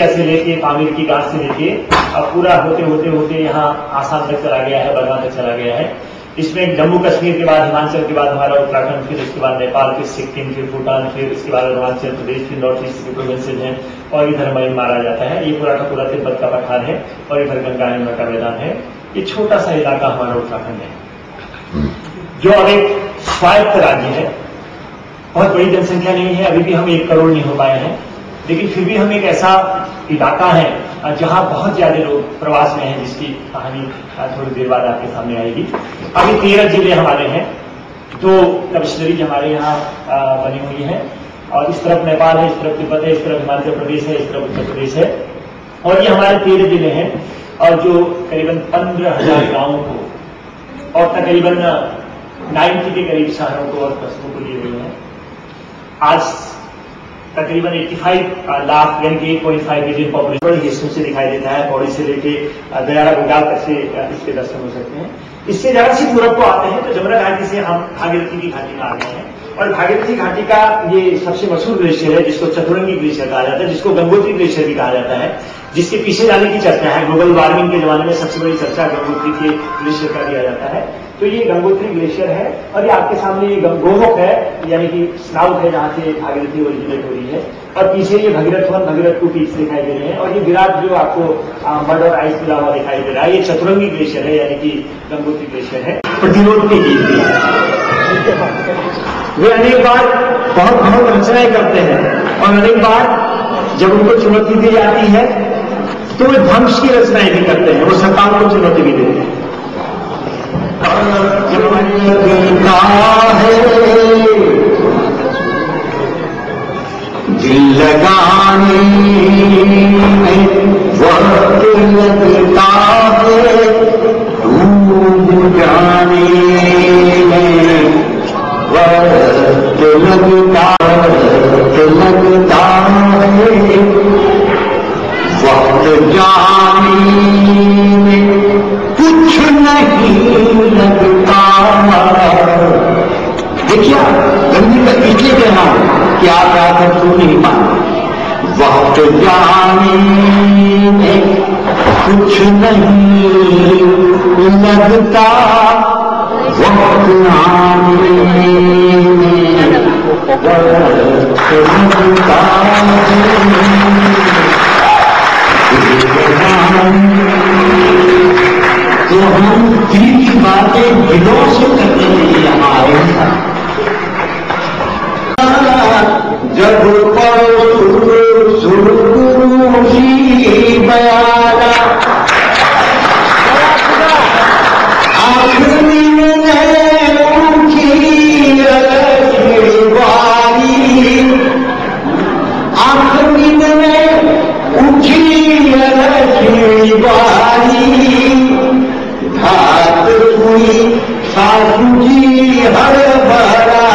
Asia से लेके पामीर की घाट से लेके अब पूरा होते होते होते यहाँ आसाम तक चला गया है, बर्मा तक चला गया है। इसमें जम्मू कश्मीर के बाद, हिमाचल के बाद हमारा उत्तराखंड, फिर उसके बाद नेपाल, फिर सिक्किम, फिर भूटान, फिर इसके बाद अरुणाचल प्रदेश, फिर नॉर्थ ईस्ट के प्रोविंसेज हैं और इधर म्यांमार आ जाता है। ये पूरा का पूरा तिब्बत का पठार है और इधर गंगा यमुना का मैदान है। ये छोटा सा इलाका हमारा उत्तराखंड है जो अब एक स्वायत्त राज्य है। बहुत बड़ी जनसंख्या नहीं है, अभी भी हम 1 करोड़ नहीं हो पाए हैं, लेकिन फिर भी हम एक ऐसा इलाका है जहां बहुत ज्यादा लोग प्रवास में हैं, जिसकी कहानी थोड़ी देर बाद आपके सामने आएगी। अभी 13 जिले हमारे हैं, 2 कमिश्नरीज हमारे यहाँ बनी हुई हैं और इस तरफ नेपाल है, इस तरफ तिब्बत है, इस तरफ हिमाचल प्रदेश है, इस तरफ उत्तर प्रदेश है और ये हमारे 13 जिले हैं और जो करीबन 15,000 गांवों को और तकरीबन 90 के करीब शहरों को और कस्बों को लिए हुए हैं। आज तकरीबन 85 लाख यानी कि 8.5 मिलियन पॉपुलेशन बड़े हिस्सों से दिखाई देता है। पौड़ी से लेके दयारा गुंडाल तक से इसके दर्शन हो सकते हैं। इससे जरा सी पूरब को आते हैं तो जमुना घाटी से हम भागीरथी की घाटी में आ गए हैं और भागीरथी घाटी का ये सबसे मशहूर ग्लेशियर है जिसको चतुरंगी ग्लेशियर कहा जाता है, जिसको गंगोत्री ग्लेशियर भी कहा जाता है, जिसके पीछे जाने की चर्चा है। ग्लोबल वार्मिंग के जमाने में सबसे बड़ी चर्चा गंगोत्री के ग्लेशियर का किया जाता है। तो ये गंगोत्री ग्लेशियर है और ये आपके सामने ये गोमुख है यानी कि स्नाउट है जहां से भागीरथी ओरिजिनेट हो रही है और पीछे ये भगीरथ 1, भगीरथ 2 पीक्स दिखाई दे रहे हैं और ये विराट जो आपको मड और आइस मिला हुआ दिखाई दे रहा है, ये चतुरंगी ग्लेशियर है यानी कि गंगोत्री ग्लेशियर है। प्रतिरोध की जीत भी वे अनेक बार बहुत रचनाएं करते हैं और अनेक बार जब उनको चुनौती दी जाती है तो वे ध्वंस की रचनाएं भी करते हैं, वो सत्ताओं को चुनौती भी देते हैं। दिल लगाने में वक्त लगता है, डूब जाने में वक्त लगता है, वक्त जाने में कुछ नहीं लगता। देखिए गंदी का इसलिए कहना कि आप आकर सुन नहीं पाए। वक्त जाने में कुछ नहीं लगता, वक्त आने में वक्त लगता तो हम तीन की बातें दिलों से करने के लिए यहाँ आए हैं। जब सुरूसी बयाना आखिरी में उनकी वारी, आखिरी में उनकी वारी, घात हुई सासू जी हर भरा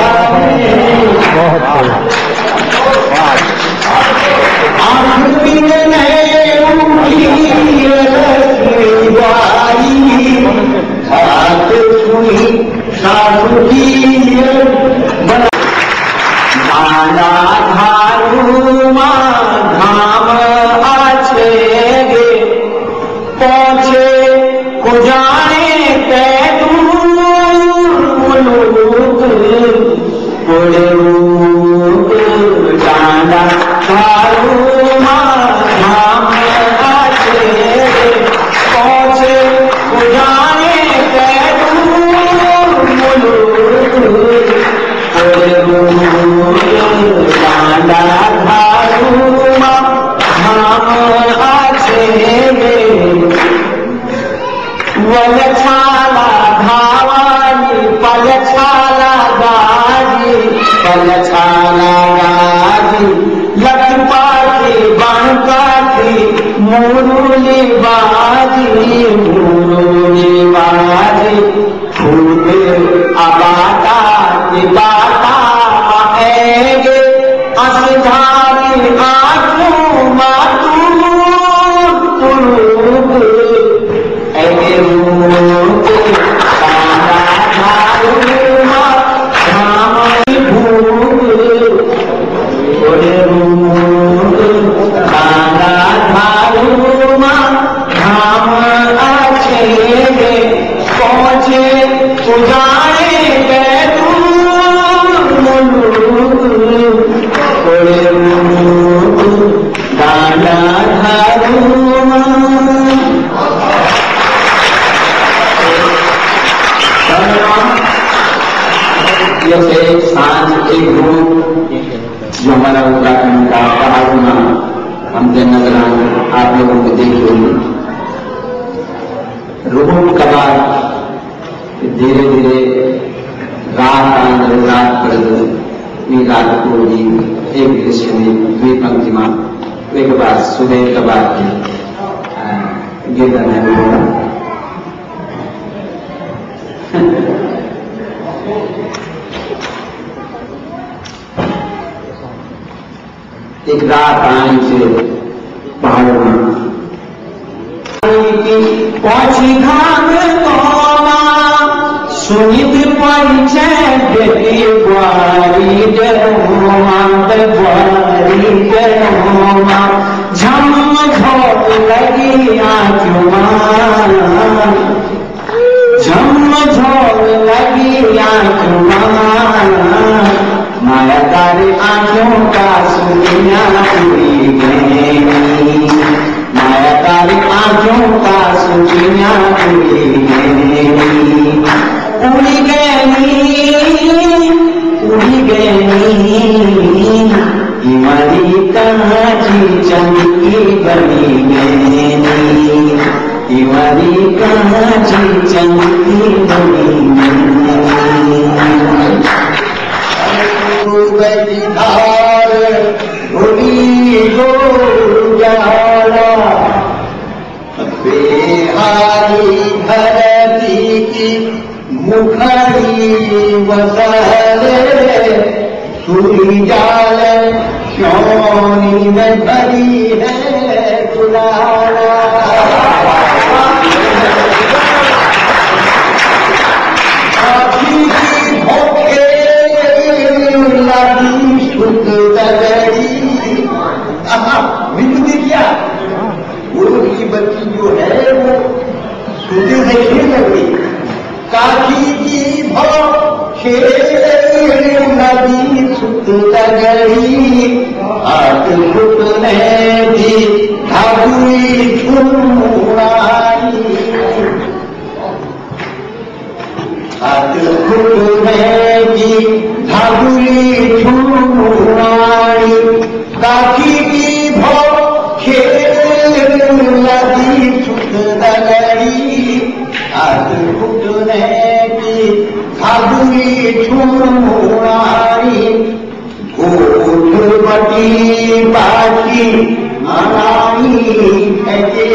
आखिरी में उनकी वारी, घात हुई सासू जी नाना धारू माँ धाम आछे गे पहुंचे को जाने दूर मुलूक बोले जाना धारू माँ धाम आछे गे पहुंचे को जाने दूर मुलूक बोले जाना धारू माँ धाम आछे गे वलछाला धावानी पलछाला गाजी, पलछाला गाजी लटपा के बांका की मुरुली बाजी, मुरुली बाजी खुद अबाता की बाता आएगे असधारी आंखों मातू तुरुक खाना दादा धारुमा जैसे सांझ एक ग्रुप जो हमारा उत्तराखंड का पहाड़ों में हम नजर आप लोगों को देखे रोड का बाद धीरे धीरे रात पड़ गई रात को भी एक दृश्य में द्वि पंक्ति में एक बार सुबह के बाद गिरना है एक रात आई से पहाड़ों में पहुंची घाम सुनित परिचय बेटी बुआरी डरोमा झम झोंक लगी आँखों झम झोंक लगी आँखों माया तारे आँखों का सुनिया उड़ी गई माया तारे आँखों का सुनिया उड़ी गई हमारी कांची चमकी बनी गई हमारी कांची चमकी बनी गई धार भूली हो जाला बेहारी धरती की मुखरी वसले सूरी जाल शोनी में भरी है तुलाला आखी की भोखे लगी सुख दगड़ी बिंदु ने क्या वो की बच्ची जो है वो सूर्य से खेल गई काकी की भोखे नदी सुत दगड़ी हाथ घुटने दी धागुई छुड़ाई हाथ घुटने दी धागुई छुड़ाई काकी की भोखे नदी सुत दगड़ी हाथ घुटने दी धागुई छुड़ाई गोठ बटी बाकी अनाई फेंके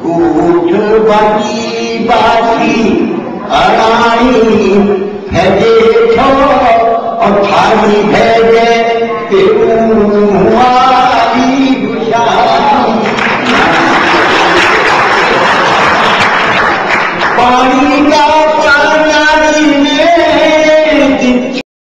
गोठ बटी बाकी अनाई फेंके और थाली भेजे हुआ